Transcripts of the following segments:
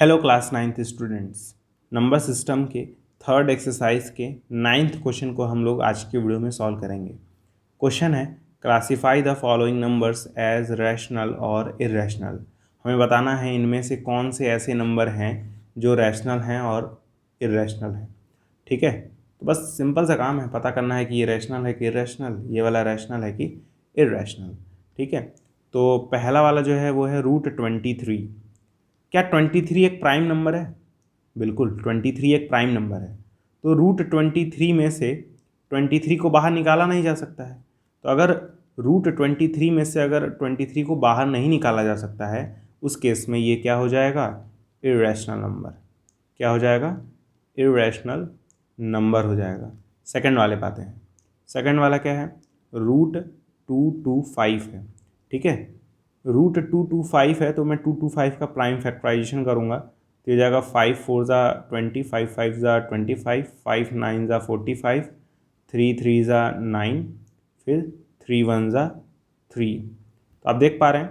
Hello class ninth students, number system के third exercise के 9th question को हम लोग आज के वीडियो में सॉल्व करेंगे। क्वेश्चन है classify the following numbers as rational और इरेशनल। हमें बताना है इनमें से कौन से ऐसे नंबर हैं जो रैशनल हैं और इरेशनल हैं। ठीक है, तो बस सिंपल सा काम है, पता करना है कि ये रैशनल है कि इरेशनल, ये वाला रैशनल है कि इरेशनल। ठीक है, तो पहला वाला जो है वो है √23। क्या 23 एक प्राइम नंबर है? बिल्कुल, 23 एक प्राइम नंबर है। तो √23 में से 23 को बाहर निकाला नहीं जा सकता है। तो अगर √23 में से अगर 23 को बाहर नहीं निकाला जा सकता है, उस केस में ये क्या हो जाएगा? Irrational number. क्या हो जाएगा? इरेशनल नंबर हो जाएगा। सेकंड वाले पे आते हैं। सेकंड वाला क्या है? √225 है। ठीक है, √225 है तो मैं 225 का प्राइम फैक्टराइजेशन करूँगा तो ये जाएगा 5 4 ज़ा 20, 5 5 ज़ा 25, 5 9 ज़ा 45, 3 3 ज़ा 9, फिर 3 1 ज़ा 3। तो आप देख पा रहे हैं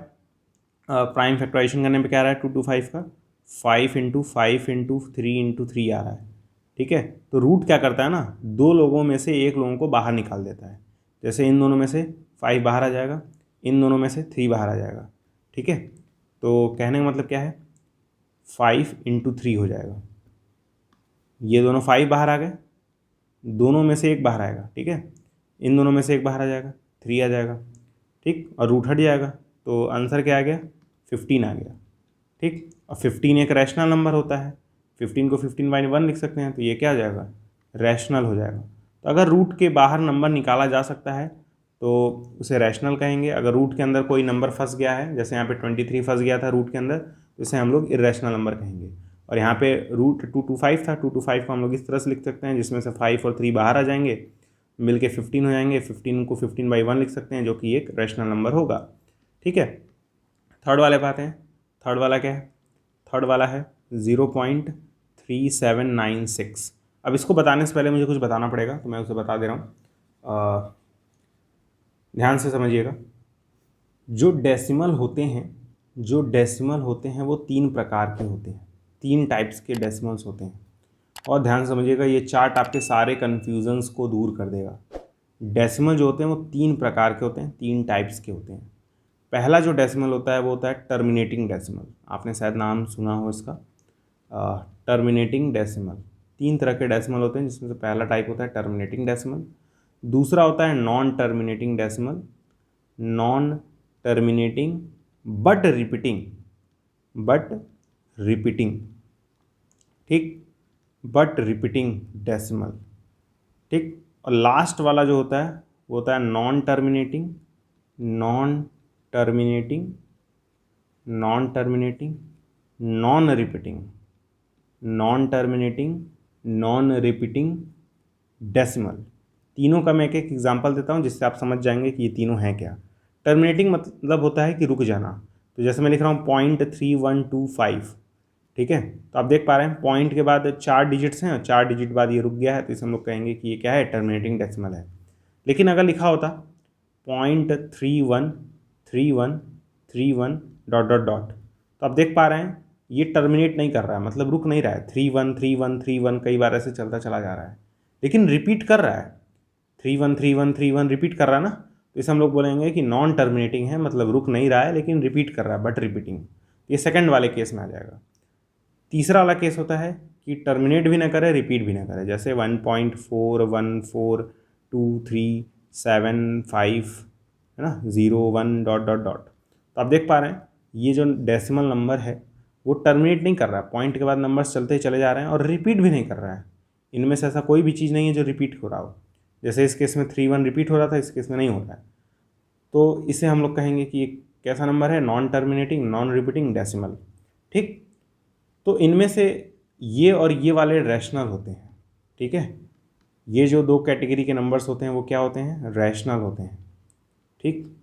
प्राइम फैक्टराइजेशन करने पे क्या आ रहा है 225 का 5 इंटू 5 इंटू 3 इंटू 3 आ रहा है। ठीक है, तो रूट क्या करता है ना, दो लोगों में से एक लोगों को बाहर निकाल देता है। जैसे इन दोनों में से 5 बाहर आ जाएगा, इन दोनों में से 3 बाहर आ जाएगा। ठीक है, तो कहने का मतलब क्या है, 5 इंटू 3 हो जाएगा। ये दोनों 5 बाहर आ गए, दोनों में से एक बाहर आएगा। ठीक है, इन दोनों में से एक बाहर आ जाएगा, 3 आ जाएगा। ठीक, और रूट हट जाएगा तो आंसर क्या आ गया? 15 आ गया। ठीक, और 15 एक रैशनल नंबर होता है, 15 को 15/1 लिख सकते हैं, तो ये क्या हो जाएगा? रैशनल हो जाएगा। तो अगर रूट के बाहर नंबर निकाला जा सकता है तो उसे रैशनल कहेंगे। अगर रूट के अंदर कोई नंबर फंस गया है, जैसे यहाँ पे 23 फंस गया था रूट के अंदर, तो इसे हम लोग इरेशनल नंबर कहेंगे। और यहाँ पे √225 था, 225 को हम लोग इस तरह से लिख सकते हैं जिसमें से 5 और 3 बाहर आ जाएंगे, मिल के 15 हो जाएंगे। 15 को 15/1 लिख सकते हैं जो कि एक रैशनल नंबर होगा। ठीक है, थर्ड वाले पे आते हैं। थर्ड वाला क्या है? थर्ड वाला है 0.3796। अब इसको बताने से पहले मुझे कुछ बताना पड़ेगा, तो मैं उसे बता दे रहा हूँ, ध्यान से समझिएगा। जो डेसिमल होते हैं वो 3 प्रकार के होते हैं, 3 टाइप्स के डेसिमल्स होते हैं। और ध्यान से समझिएगा, ये चार्ट आपके सारे कन्फ्यूजन्स को दूर कर देगा। डेसिमल जो होते हैं वो 3 प्रकार के होते हैं, 3 टाइप्स के होते हैं। पहला जो डेसिमल होता है वो होता है टर्मिनेटिंग डेसिमल। आपने शायद नाम सुना हो इसका, टर्मिनेटिंग डेसिमल। 3 तरह के डेसिमल होते हैं जिसमें से पहला टाइप होता है टर्मिनेटिंग डेसिमल, दूसरा होता है non terminating decimal, non terminating but repeating. ठीक, बट रिपीटिंग डेसिमल। ठीक, और लास्ट वाला जो होता है वो होता है non terminating non terminating non terminating non repeating decimal. तीनों का मैं एक एक एग्जांपल देता हूँ जिससे आप समझ जाएंगे कि ये तीनों हैं क्या। टर्मिनेटिंग मतलब होता है कि रुक जाना, तो जैसे मैं लिख रहा हूँ 0.3125। ठीक है, तो आप देख पा रहे हैं पॉइंट के बाद 4 डिजिट्स हैं और 4 डिजिट बाद ये रुक गया है, तो इसे हम लोग कहेंगे कि ये क्या है? टर्मिनेटिंग डेसिमल है। लेकिन अगर लिखा होता 0.313131 ... तो आप देख पा रहे हैं ये टर्मिनेट नहीं कर रहा है, मतलब रुक नहीं रहा है। 313131 कई बार ऐसे चलता चला जा रहा है, लेकिन रिपीट कर रहा है। 313131 रिपीट कर रहा है ना, तो इसे हम लोग बोलेंगे कि नॉन टर्मिनेटिंग है, मतलब रुक नहीं रहा है लेकिन रिपीट कर रहा है, बट रिपीटिंग। ये सेकंड वाले केस में आ जाएगा। तीसरा वाला केस होता है कि टर्मिनेट भी ना करे, रिपीट भी ना करे, जैसे 1.4142375 है ना, 0 1 ... तो आप देख पा रहे हैं ये जो डेसिमल नंबर है वो टर्मिनेट नहीं कर रहा है, पॉइंट के बाद नंबर्स चलते ही चले जा रहे हैं और रिपीट भी नहीं कर रहा है। इनमें से ऐसा कोई भी चीज़ नहीं है जो रिपीट हो रहा हो। जैसे इस केस में 3 1 रिपीट हो रहा था, इस केस में नहीं हो रहा है, तो इसे हम लोग कहेंगे कि एक कैसा नंबर है? Non terminating non repeating decimal. ठीक, तो इनमें से ये और ये वाले रैशनल होते हैं। ठीक है, ये जो 2 कैटेगरी के नंबर्स होते हैं वो क्या होते हैं? रैशनल होते हैं। ठीक,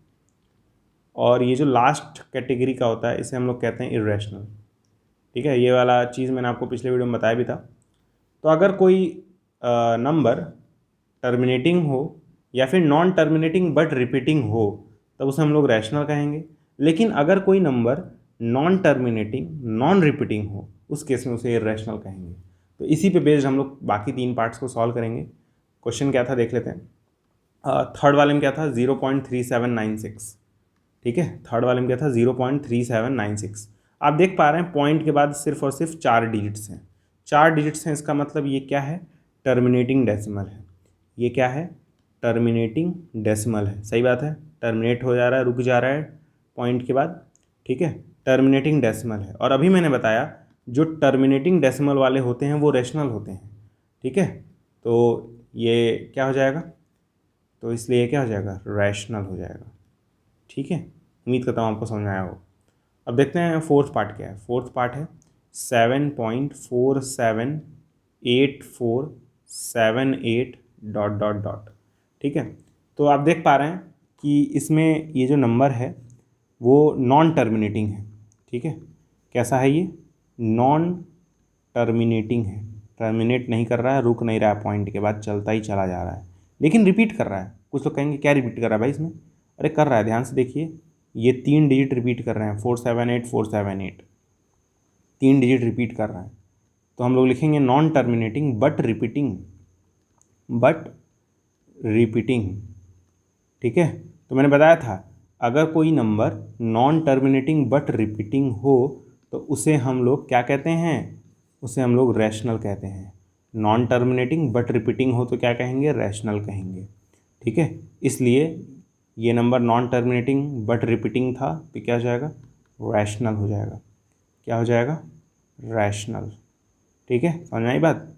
और ये जो लास्ट कैटेगरी का होता है इसे हम लोग कहते हैं इरेशनल। ठीक है, ये वाला चीज़ मैंने आपको पिछले वीडियो में बताया भी था। तो अगर कोई नंबर टर्मिनेटिंग हो या फिर नॉन टर्मिनेटिंग बट रिपीटिंग हो तब उसे हम लोग रैशनल कहेंगे। लेकिन अगर कोई number non terminating non repeating हो उस केस में उसे इर्रेशनल कहेंगे। तो इसी पे बेस्ड हम लोग बाकी 3 पार्ट्स को सॉल्व करेंगे। क्वेश्चन क्या था देख लेते हैं। थर्ड वाले में क्या था 0.3796, ठीक है। थर्ड वाले में क्या था 0.3796। आप देख पा रहे हैं पॉइंट के बाद सिर्फ और सिर्फ 4 डिजिट्स हैं। 4 डिजिट्स हैं, इसका मतलब ये क्या है, टर्मिनेटिंग डेसिमल है। ये क्या है, टर्मिनेटिंग डेसिमल है। सही बात है, टर्मिनेट हो जा रहा है, रुक जा रहा है पॉइंट के बाद, ठीक है, टर्मिनेटिंग डेसिमल है। और अभी मैंने बताया जो टर्मिनेटिंग डेसिमल वाले होते हैं वो रैशनल होते हैं, ठीक है। तो ये क्या हो जाएगा, तो इसलिए ये क्या हो जाएगा, रैशनल हो जाएगा, ठीक है। उम्मीद करता हूँ आपको समझ में आया हो। अब देखते हैं फोर्थ पार्ट क्या है। फोर्थ पार्ट है 7.478478 डॉट, ठीक है। तो आप देख पा रहे हैं कि इसमें ये जो नंबर है वो नॉन टर्मिनेटिंग है, ठीक है। कैसा है ये, नॉन टर्मिनेटिंग है, टर्मिनेट नहीं कर रहा है, रुक नहीं रहा है पॉइंट के बाद, चलता ही चला जा रहा है, लेकिन रिपीट कर रहा है। कुछ लोग कहेंगे क्या रिपीट कर रहा है भाई इसमें, अरे कर रहा है, ध्यान से देखिए, ये 3 डिजिट रिपीट कर रहे हैं, 478 478, 3 डिजिट रिपीट कर रहा है। तो हम लोग लिखेंगे नॉन टर्मिनेटिंग बट रिपीटिंग, ठीक है। तो मैंने बताया था अगर कोई number non terminating but repeating हो तो उसे हम लोग क्या कहते हैं, उसे हम लोग रैशनल कहते हैं। नॉन टर्मिनेटिंग बट रिपीटिंग हो तो क्या कहेंगे, रैशनल कहेंगे, ठीक है। इसलिए ये number non terminating but repeating था तो क्या हो जाएगा, रैशनल हो जाएगा। क्या हो जाएगा, रैशनल, ठीक है। समझ में आई बात।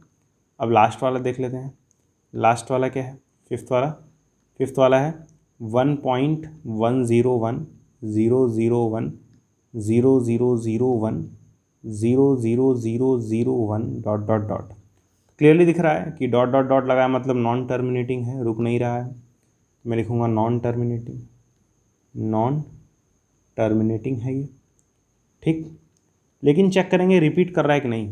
अब लास्ट वाला देख लेते हैं। लास्ट वाला क्या है, फिफ्थ वाला। फिफ्थ वाला है 1.1010010001000001 डॉट। क्लियरली दिख रहा है कि डॉट डॉट डॉट लगाया मतलब नॉन टर्मिनेटिंग है, रुक नहीं रहा है। मैं लिखूँगा नॉन टर्मिनेटिंग है ये, ठीक। लेकिन चेक करेंगे रिपीट कर रहा है कि नहीं।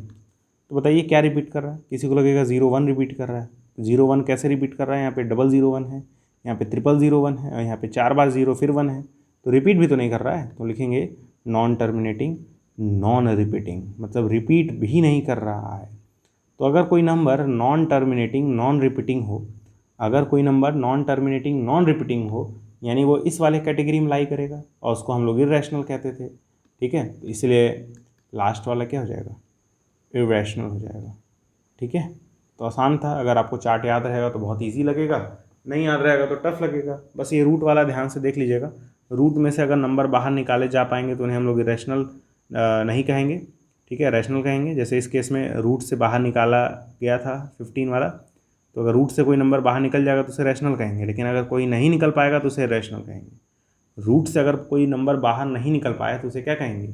तो बताइए क्या रिपीट कर रहा है। किसी को लगेगा 01 रिपीट कर रहा है। 01 कैसे रिपीट कर रहा है, यहाँ पे 001 है, यहाँ पे 0001 है और यहाँ पे 4 बार 0 फिर 1 है, तो रिपीट भी तो नहीं कर रहा है। तो लिखेंगे नॉन टर्मिनेटिंग नॉन रिपीटिंग, मतलब रिपीट भी नहीं कर रहा है। तो अगर कोई number non terminating non repeating हो, अगर कोई number non terminating non repeating हो यानी वो इस वाले कैटेगरी में लाई करेगा और उसको हम लोग इर्रेशनल कहते थे, ठीक है। तो इसलिए लास्ट वाला क्या हो जाएगा, इर्रेशनल हो जाएगा, ठीक है। तो आसान था, अगर आपको चार्ट याद रहेगा तो बहुत इजी लगेगा, नहीं याद रहेगा तो टफ लगेगा। बस ये रूट वाला ध्यान से देख लीजिएगा। रूट में से अगर नंबर बाहर निकाले जा पाएंगे तो उन्हें हम लोग इरेशनल नहीं कहेंगे, ठीक है, रैशनल कहेंगे। जैसे इस केस में रूट से बाहर निकाला गया था 15 वाला, तो अगर रूट से कोई नंबर बाहर निकल जाएगा तो उसे रैशनल कहेंगे, लेकिन अगर कोई नहीं निकल पाएगा तो उसे इरेशनल कहेंगे। रूट से अगर कोई नंबर बाहर नहीं निकल पाया तो उसे क्या कहेंगे,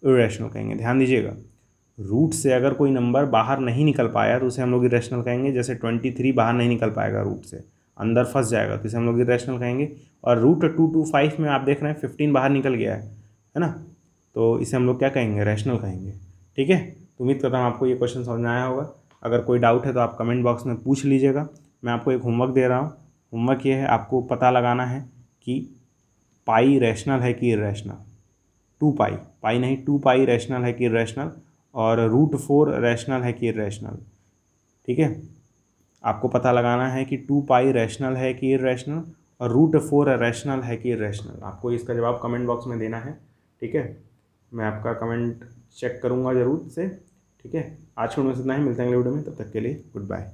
इरेशनल कहेंगे। ध्यान दीजिएगा, रूट से अगर कोई नंबर बाहर नहीं निकल पाया तो उसे हम लोग इरेशनल कहेंगे। जैसे 23 बाहर नहीं निकल पाएगा रूट से, अंदर फंस जाएगा, तो इसे हम लोग इरेशनल कहेंगे। और रूट 225 में आप देख रहे हैं 15 बाहर निकल गया है ना, तो इसे हम लोग क्या कहेंगे, रैशनल कहेंगे, ठीक है। तो उम्मीद करता हूँ आपको ये क्वेश्चन समझ में आया होगा। अगर कोई डाउट है तो आप कमेंट बॉक्स में पूछ लीजिएगा। मैं आपको एक होमवर्क दे रहा हूँ। होमवर्क ये है, आपको पता लगाना है कि पाई रैशनल है कि इरेशनल। 2 पाई, पाई नहीं 2 पाई रैशनल है कि इरेशनल, और √4 रैशनल है कि इरेशनल, ठीक है। आपको पता लगाना है कि 2 पाई रैशनल है कि इरेशनल और √4 रैशनल है कि इरेशनल। आपको इसका जवाब कमेंट बॉक्स में देना है, ठीक है। मैं आपका कमेंट चेक करूँगा ज़रूर से, ठीक है। आज के वीडियो में इतना ही, मिलते हैं अगले वीडियो में, तब तक के लिए गुड बाय।